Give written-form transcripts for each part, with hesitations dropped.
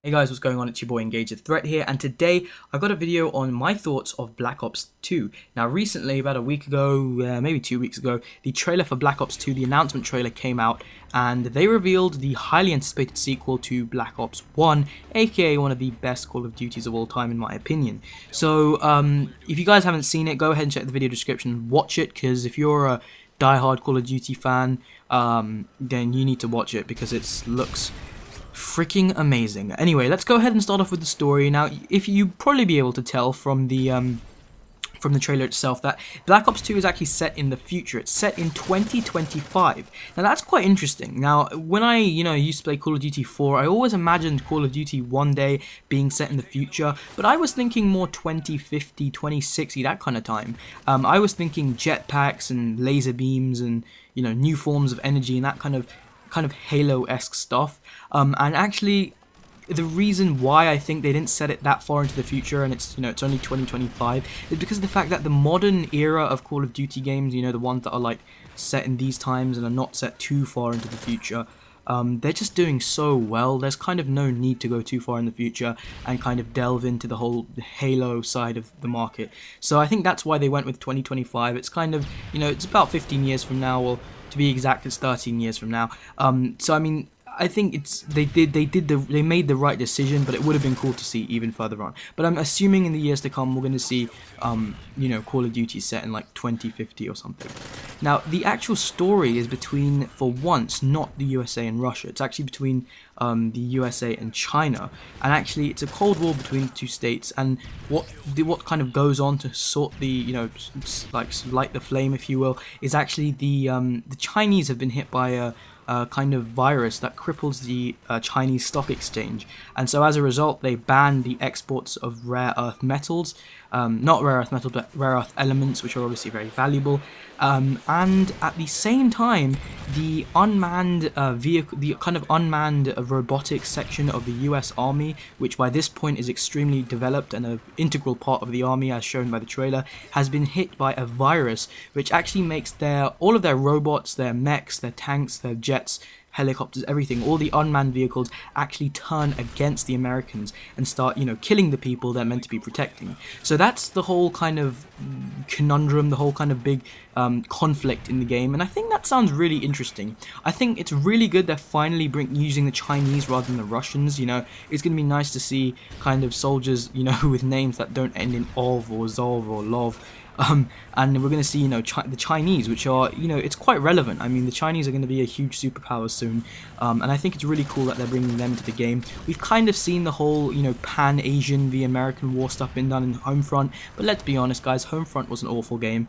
Hey guys, what's going on? It's your boy Engage the Threat here, and today I've got a video on my thoughts of Black Ops 2. Now recently, about a week ago, maybe 2 weeks ago, the trailer for Black Ops 2, the announcement trailer came out, and they revealed the highly anticipated sequel to Black Ops 1, aka one of the best Call of Duties of all time in my opinion. So if you guys haven't seen it, go ahead and check the video description and watch it, because if you're a diehard Call of Duty fan, then you need to watch it because it looks freaking amazing. Anyway, let's go ahead and start off with the story. Now, if you probably be able to tell from the trailer itself that Black Ops 2 is actually set in the future. It's set in 2025. Now that's quite interesting. Now, when I used to play Call of Duty 4, I always imagined Call of Duty one day being set in the future, but I was thinking more 2050, 2060, that kind of time. I was thinking jetpacks and laser beams and new forms of energy and that kind of Halo-esque stuff, and actually the reason why I think they didn't set it that far into the future, and it's it's only 2025, is because of the fact that the modern era of Call of Duty games, the ones that are like set in these times and are not set too far into the future, they're just doing so well. There's kind of no need to go too far in the future and kind of delve into the whole Halo side of the market. So I think that's why they went with 2025. It's kind of, it's about 15 years from now, or to be exact, it's 13 years from now. So I mean, I think they made the right decision, but it would have been cool to see even further on. But I'm assuming in the years to come we're going to see Call of Duty set in like 2050 or something. Now the actual story is between, for once, not the USA and Russia. It's actually between the USA and China, and actually it's a cold war between the two states. And what kind of goes on to sort the like light the flame, if you will, is actually the Chinese have been hit by a kind of virus that cripples the Chinese stock exchange, and so as a result they banned the exports of rare earth metals, not rare earth metals but rare earth elements, which are obviously very valuable, and at the same time the unmanned the kind of unmanned robotics section of the US Army, which by this point is extremely developed and an integral part of the army as shown by the trailer, has been hit by a virus which actually makes all of their robots, their mechs, their tanks, their jets, helicopters, everything, all the unmanned vehicles actually turn against the Americans and start, killing the people they're meant to be protecting. So that's the whole kind of conundrum, the whole kind of big conflict in the game, and I think that sounds really interesting. I think it's really good they're finally using the Chinese rather than the Russians. It's going to be nice to see kind of soldiers, with names that don't end in ov or zov or lov. And we're going to see, the Chinese, which are, it's quite relevant. I mean, the Chinese are going to be a huge superpower soon, and I think it's really cool that they're bringing them to the game. We've kind of seen the whole, Pan-Asian v American war stuff being done in Homefront, but let's be honest, guys, Homefront was an awful game.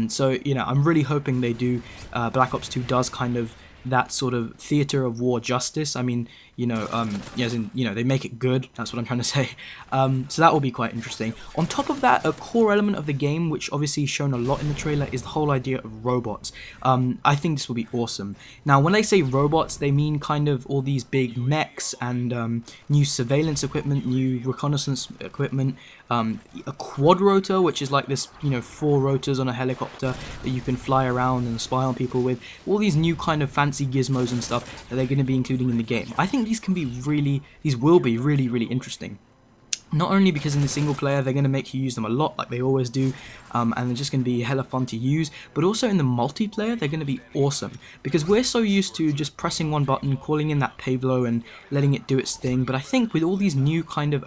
So, I'm really hoping they do, Black Ops 2 does kind of that sort of theater of war justice. I mean, as in, they make it good. That's what I'm trying to say. So that will be quite interesting. On top of that, a core element of the game, which obviously is shown a lot in the trailer, is the whole idea of robots. I think this will be awesome. Now, when they say robots, they mean kind of all these big mechs and new surveillance equipment, new reconnaissance equipment, a quad rotor, which is like this, 4 rotors on a helicopter that you can fly around and spy on people with. All these new kind of fancy gizmos and stuff that they're going to be including in the game. I think these will be really, really interesting. Not only because in the single player they're going to make you use them a lot like they always do, and they're just going to be hella fun to use, but also in the multiplayer they're going to be awesome, because we're so used to just pressing one button, calling in that payload and letting it do its thing. But I think with all these new kind of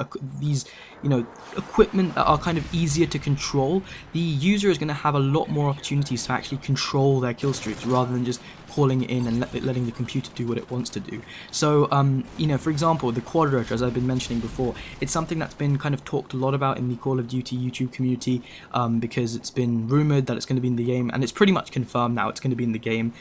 equipment that are kind of easier to control, the user is going to have a lot more opportunities to actually control their kill streaks rather than just calling it in and letting the computer do what it wants to do. So for example, the quad rotor, as I've been mentioning before, it's something that's been kind of talked a lot about in the Call of Duty YouTube community, because it's been rumored that it's going to be in the game, and it's pretty much confirmed now it's going to be in the game.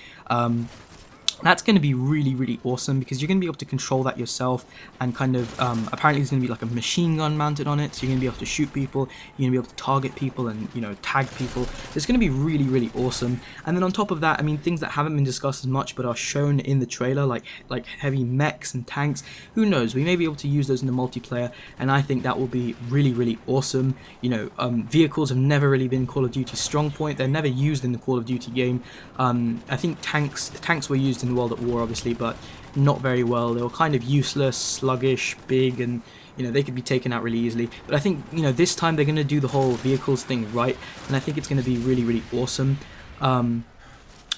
That's going to be really, really awesome, because you're going to be able to control that yourself, and kind of, apparently there's going to be like a machine gun mounted on it, so you're going to be able to shoot people, you're going to be able to target people and, tag people. It's going to be really, really awesome. And then on top of that, I mean, things that haven't been discussed as much but are shown in the trailer, like heavy mechs and tanks, who knows, we may be able to use those in the multiplayer, and I think that will be really, really awesome. Vehicles have never really been Call of Duty's strong point. They're never used in the Call of Duty game. I think the tanks were used in the World at War, obviously, but not very well. They were kind of useless, sluggish, big, and they could be taken out really easily. But I think this time they're going to do the whole vehicles thing right, and I think it's going to be really, really awesome. And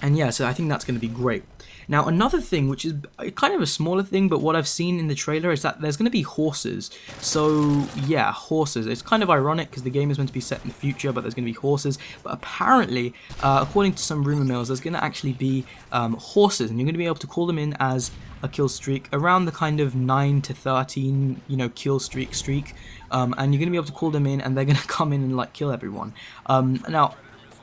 yeah, so I think that's going to be great. Now, another thing, which is kind of a smaller thing, but what I've seen in the trailer is that there's going to be horses. So, yeah, horses. It's kind of ironic because the game is meant to be set in the future, but there's going to be horses. But apparently, according to some rumor mills, there's going to actually be horses, and you're going to be able to call them in as a kill streak around the kind of 9 to 13, kill streak. And you're going to be able to call them in, and they're going to come in and, like, kill everyone. Now,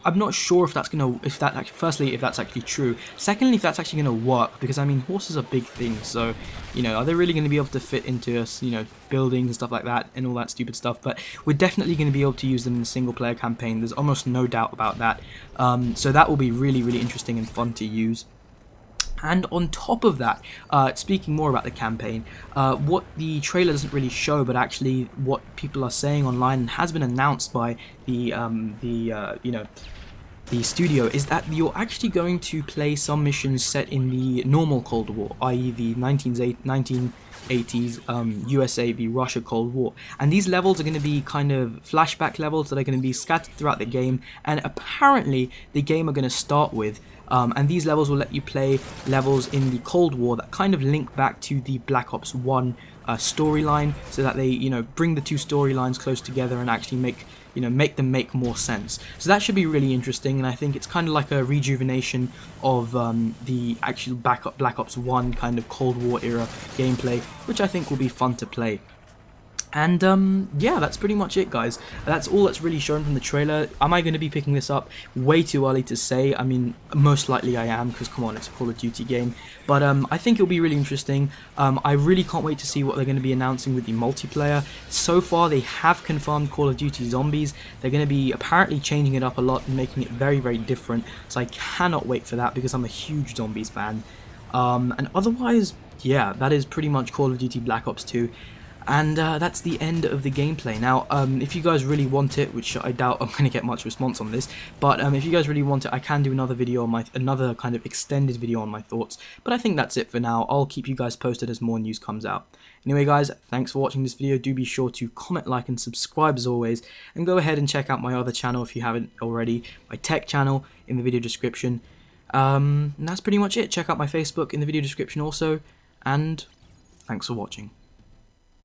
I'm not sure if firstly, if that's actually true. Secondly, if that's actually going to work, because I mean, horses are big things. So, are they really going to be able to fit into us, buildings and stuff like that, and all that stupid stuff? But we're definitely going to be able to use them in the single-player campaign. There's almost no doubt about that. So that will be really, really interesting and fun to use. And on top of that, speaking more about the campaign, what the trailer doesn't really show, but actually what people are saying online and has been announced by the studio, is that you're actually going to play some missions set in the normal Cold War, i.e. the 1980s USA v Russia Cold War. And these levels are going to be kind of flashback levels that are going to be scattered throughout the game, and apparently the game are going to start with and these levels will let you play levels in the Cold War that kind of link back to the Black Ops 1 storyline, so that they bring the two storylines close together and actually make them make more sense. So that should be really interesting, and I think it's kind of like a rejuvenation of the actual Black Ops 1 kind of Cold War era gameplay, which I think will be fun to play. And yeah, that's pretty much it, guys. That's all that's really shown from the trailer. Am I going to be picking this up? Way too early to say. I mean, most likely I am, because come on, it's a Call of Duty game. But I think it'll be really interesting. I really can't wait to see what they're going to be announcing with the multiplayer. So far, they have confirmed Call of Duty Zombies. They're going to be apparently changing it up a lot and making it very, very different. So I cannot wait for that, because I'm a huge Zombies fan. And otherwise, yeah, that is pretty much Call of Duty Black Ops 2. And that's the end of the gameplay. Now, if you guys really want it, which I doubt I'm going to get much response on this, but if you guys really want it, I can do another video on another kind of extended video on my thoughts. But I think that's it for now. I'll keep you guys posted as more news comes out. Anyway, guys, thanks for watching this video. Do be sure to comment, like, and subscribe as always. And go ahead and check out my other channel if you haven't already, my tech channel in the video description. And that's pretty much it. Check out my Facebook in the video description also. And thanks for watching.